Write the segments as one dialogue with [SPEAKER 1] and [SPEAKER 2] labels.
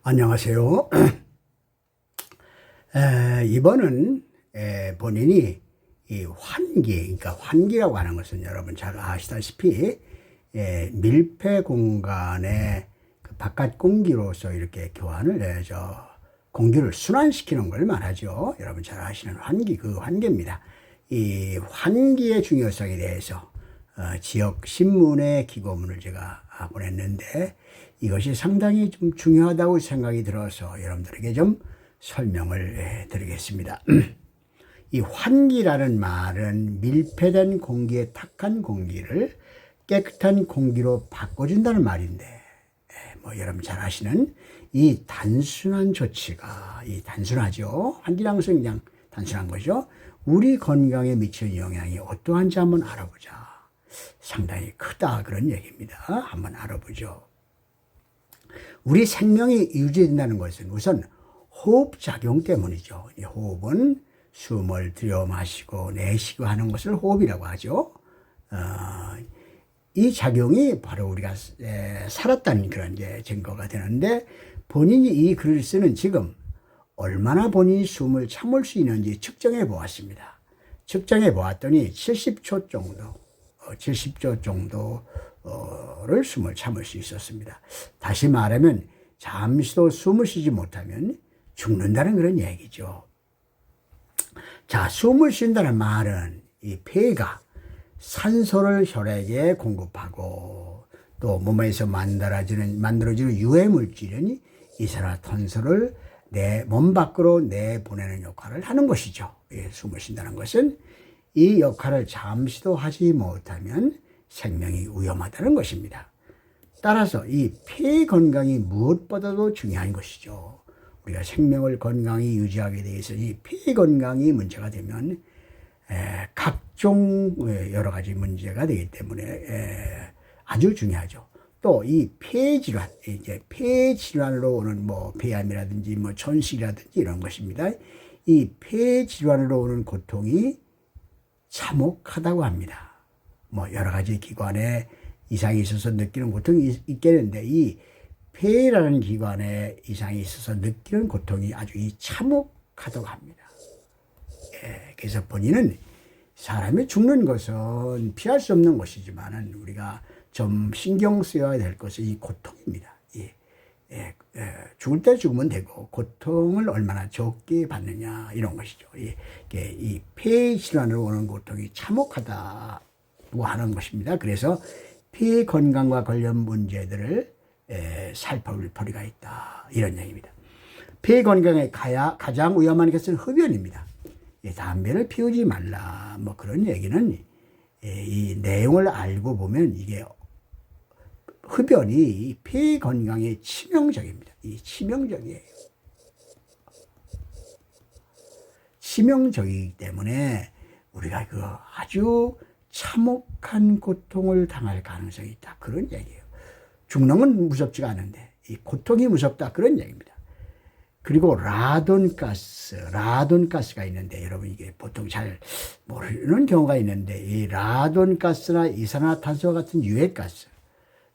[SPEAKER 1] 안녕하세요. 이번은 본인이 이 환기, 그러니까 환기라고 하는 것은 여러분 잘 아시다시피 밀폐 공간의 그 바깥 공기로서 이렇게 교환을 해서 공기를 순환시키는 걸 말하죠. 여러분 잘 아시는 환기, 그 환기입니다. 이 환기의 중요성에 대해서 지역 신문에 기고문을 제가 보냈는데 이것이 상당히 좀 중요하다고 생각이 들어서 여러분들에게 좀 설명을 드리겠습니다. 이 환기라는 말은 밀폐된 공기에 탁한 공기를 깨끗한 공기로 바꿔준다는 말인데, 여러분 잘 아시는 이 단순한 조치가, 단순하죠. 환기라는 것은 그냥 단순한 거죠. 우리 건강에 미치는 영향이 어떠한지 한번 알아보자. 상당히 크다 그런 얘기입니다. 한번 알아보죠. 우리 생명이 유지된다는 것은 우선 호흡작용 때문이죠. 이 호흡은 숨을 들여 마시고 내쉬고 하는 것을 호흡이라고 하죠. 이 작용이 바로 우리가 살았다는 그런 증거가 되는데, 본인이 이 글을 쓰는 지금 얼마나 본인이 숨을 참을 수 있는지 측정해 보았습니다. 측정해 보았더니 70초 정도를 숨을 참을 수 있었습니다. 다시 말하면 잠시도 숨을 쉬지 못하면 죽는다는 그런 얘기죠. 자, 숨을 쉰다는 말은 이 폐가 산소를 혈액에 공급하고 또 몸에서 만들어지는 유해 물질인 이산화탄소를 내 몸 밖으로 내보내는 역할을 하는 것이죠. 숨을 쉰다는 것은 이 역할을 잠시도 하지 못하면 생명이 위험하다는 것입니다. 따라서 이 폐 건강이 무엇보다도 중요한 것이죠. 우리가 생명을 건강히 유지하게 되어서 이 폐 건강이 문제가 되면 각종 여러 가지 문제가 되기 때문에 아주 중요하죠. 또 이 폐질환, 폐질환으로 오는 폐암이라든지 천식이라든지 이런 것입니다. 이 폐질환으로 오는 고통이 참혹하다고 합니다. 여러 가지 기관에 이상이 있어서 느끼는 고통이 있겠는데, 이 폐라는 기관에 이상이 있어서 느끼는 고통이 아주 참혹하다고 합니다. 그래서 본인은 사람이 죽는 것은 피할 수 없는 것이지만 우리가 좀 신경 쓰여야 될 것은 이 고통입니다. 죽을 때 죽으면 되고 고통을 얼마나 적게 받느냐 이런 것이죠. 이 폐질환으로 오는 고통이 참혹하다고 하는 것입니다. 그래서 폐 건강과 관련 문제들을 살펴볼 필요가 있다 이런 얘기입니다. 폐 건강에 가장 위험한 것은 흡연입니다. 담배를 피우지 말라 그런 얘기는 이 내용을 알고 보면 이게 흡연이 폐 건강에 치명적입니다. 치명적이에요. 치명적이기 때문에 우리가 아주 참혹한 고통을 당할 가능성이 있다 그런 얘기예요. 죽는 건 무섭지가 않은데 이 고통이 무섭다 그런 얘기입니다. 그리고 라돈가스가 있는데 여러분 이게 보통 잘 모르는 경우가 있는데, 이 라돈가스나 이산화탄소 같은 유해가스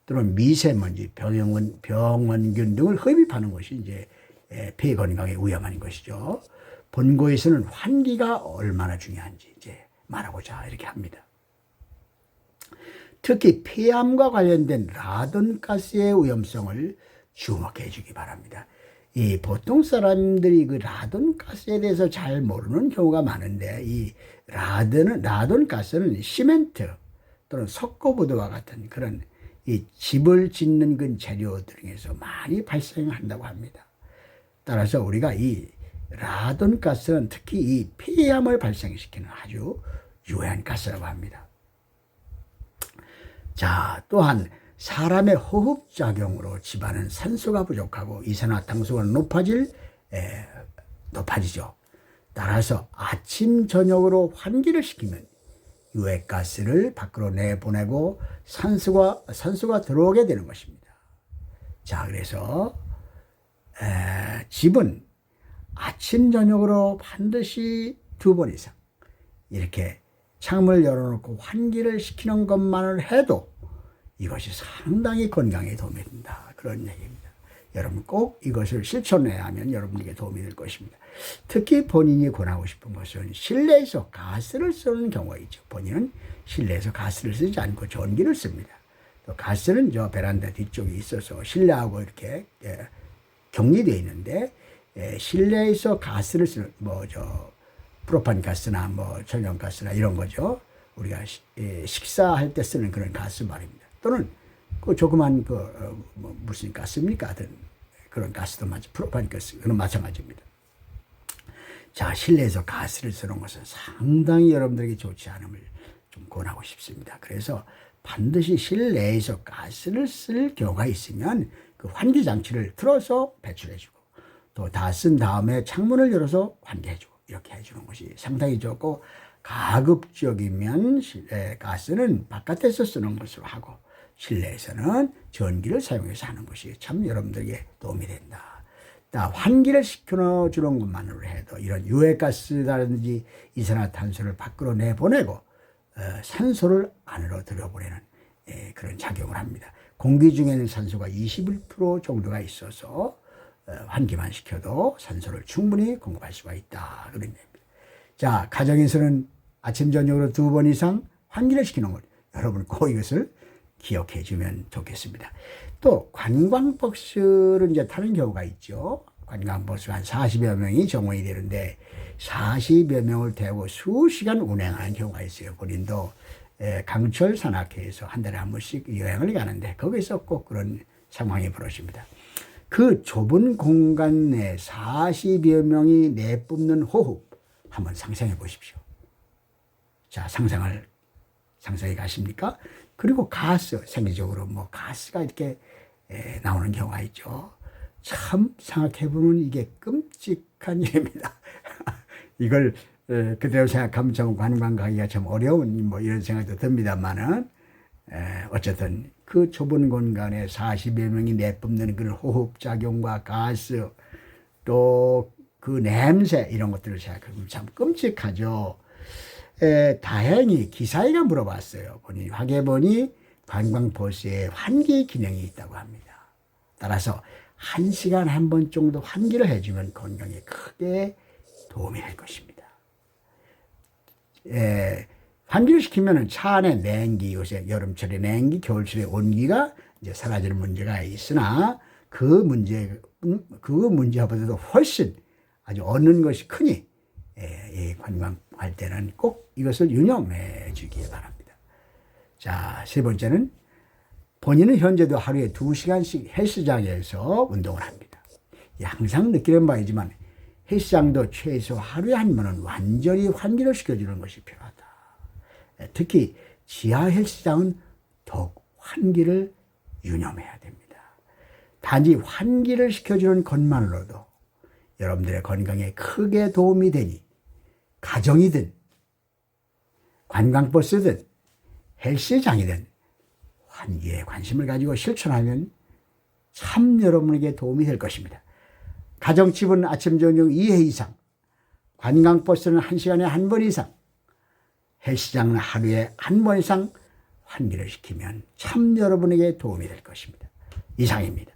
[SPEAKER 1] 또는 미세먼지, 병원균 등을 흡입하는 것이 폐 건강에 위험한 것이죠. 본고에서는 환기가 얼마나 중요한지 말하고자 이렇게 합니다. 특히 폐암과 관련된 라돈가스의 위험성을 주목해 주기 바랍니다. 이 보통 사람들이 그 라돈가스에 대해서 잘 모르는 경우가 많은데, 이 라돈가스는 시멘트 또는 석고보드와 같은 그런 이 집을 짓는 그 재료 등에서 많이 발생한다고 합니다. 따라서 우리가 이 라돈가스는 특히 이 폐암을 발생시키는 아주 유해한 가스라고 합니다. 자, 또한 사람의 호흡작용으로 집안은 산소가 부족하고 이산화탄소가 높아지죠. 따라서 아침 저녁으로 환기를 시키면 유해가스를 밖으로 내보내고 산소가 들어오게 되는 것입니다. 자, 그래서 집은 아침 저녁으로 반드시 2번 이상 이렇게 창문을 열어놓고 환기를 시키는 것만을 해도 이것이 상당히 건강에 도움이 된다. 그런 얘기입니다. 여러분 꼭 이것을 실천해야 하면 여러분에게 도움이 될 것입니다. 특히 본인이 권하고 싶은 것은 실내에서 가스를 쓰는 경우가 있죠. 본인은 실내에서 가스를 쓰지 않고 전기를 씁니다. 또 가스는 저 베란다 뒤쪽에 있어서 실내하고 이렇게 격리되어 있는데 실내에서 가스를 쓰는 프로판 가스나 천연 가스나 이런 거죠. 우리가 식사할 때 쓰는 그런 가스 말입니다. 또는 그 조그만 무슨 가스입니까? 하여튼 그런 가스도 프로판 가스 그런 마찬가지입니다. 자, 실내에서 가스를 쓰는 것은 상당히 여러분들에게 좋지 않음을 좀 권하고 싶습니다. 그래서 반드시 실내에서 가스를 쓸 경우가 있으면 그 환기 장치를 틀어서 배출해주고 또 다 쓴 다음에 창문을 열어서 환기해주고 이렇게 해주는 것이 상당히 좋고, 가급적이면 가스는 바깥에서 쓰는 것으로 하고 실내에서는 전기를 사용해서 하는 것이 참 여러분들에게 도움이 된다. 환기를 시켜주는 것만으로 해도 이런 유해가스라든지 이산화탄소를 밖으로 내보내고 산소를 안으로 들여보내는 그런 작용을 합니다. 공기 중에는 산소가 21% 정도가 있어서 환기만 시켜도 산소를 충분히 공급할 수가 있다. 그런 얘기입니다. 자, 가정에서는 아침 저녁으로 2번 이상 환기를 시키는 것, 여러분 꼭 이것을 기억해 주면 좋겠습니다. 또 관광버스를 이제 타는 경우가 있죠. 관광버스 한 40여 명이 정원이 되는데 40여 명을 태우고 수시간 운행하는 경우가 있어요. 본인도 강철 산악회에서 한 달에 한 번씩 여행을 가는데 거기서 꼭 그런 상황이 벌어집니다. 그 좁은 공간 내 40여 명이 내뿜는 호흡 한번 상상해 보십시오. 자, 상상해 가십니까? 그리고 가스, 생리적으로 가스가 이렇게 나오는 경우가 있죠. 참 생각해보면 이게 끔찍한 일입니다. 이걸 그대로 생각하면 참 관광 가기가 참 어려운 이런 생각도 듭니다만은 어쨌든 그 좁은 공간에 40여 명이 내뿜는 그런 호흡작용과 가스 또 그 냄새 이런 것들을 생각하면 참 끔찍하죠. 다행히 기사회가 물어봤어요. 확인해 보니 관광버스에 환기 기능이 있다고 합니다. 따라서 1시간 한 번 정도 환기를 해주면 건강에 크게 도움이 될 것입니다. 환기를 시키면 차 안에 냉기, 요새 여름철에 냉기, 겨울철에 온기가 이제 사라지는 문제가 있으나 그 문제보다도 훨씬 아주 얻는 것이 크니 관광할 때는 꼭 이것을 유념해 주기 바랍니다. 자, 세 번째는 본인은 현재도 하루에 2시간씩 헬스장에서 운동을 합니다. 항상 느끼는 바이지만 헬스장도 최소 하루에 한 번은 완전히 환기를 시켜주는 것이 필요하다. 특히 지하 헬스장은 더욱 환기를 유념해야 됩니다. 단지 환기를 시켜주는 것만으로도 여러분들의 건강에 크게 도움이 되니 가정이든 관광버스든 헬스장이든 환기에 관심을 가지고 실천하면 참 여러분에게 도움이 될 것입니다. 가정집은 아침 저녁 2회 이상, 관광버스는 1시간에 한 번 이상, 헬스장은 하루에 한 번 이상 환기를 시키면 참 여러분에게 도움이 될 것입니다. 이상입니다.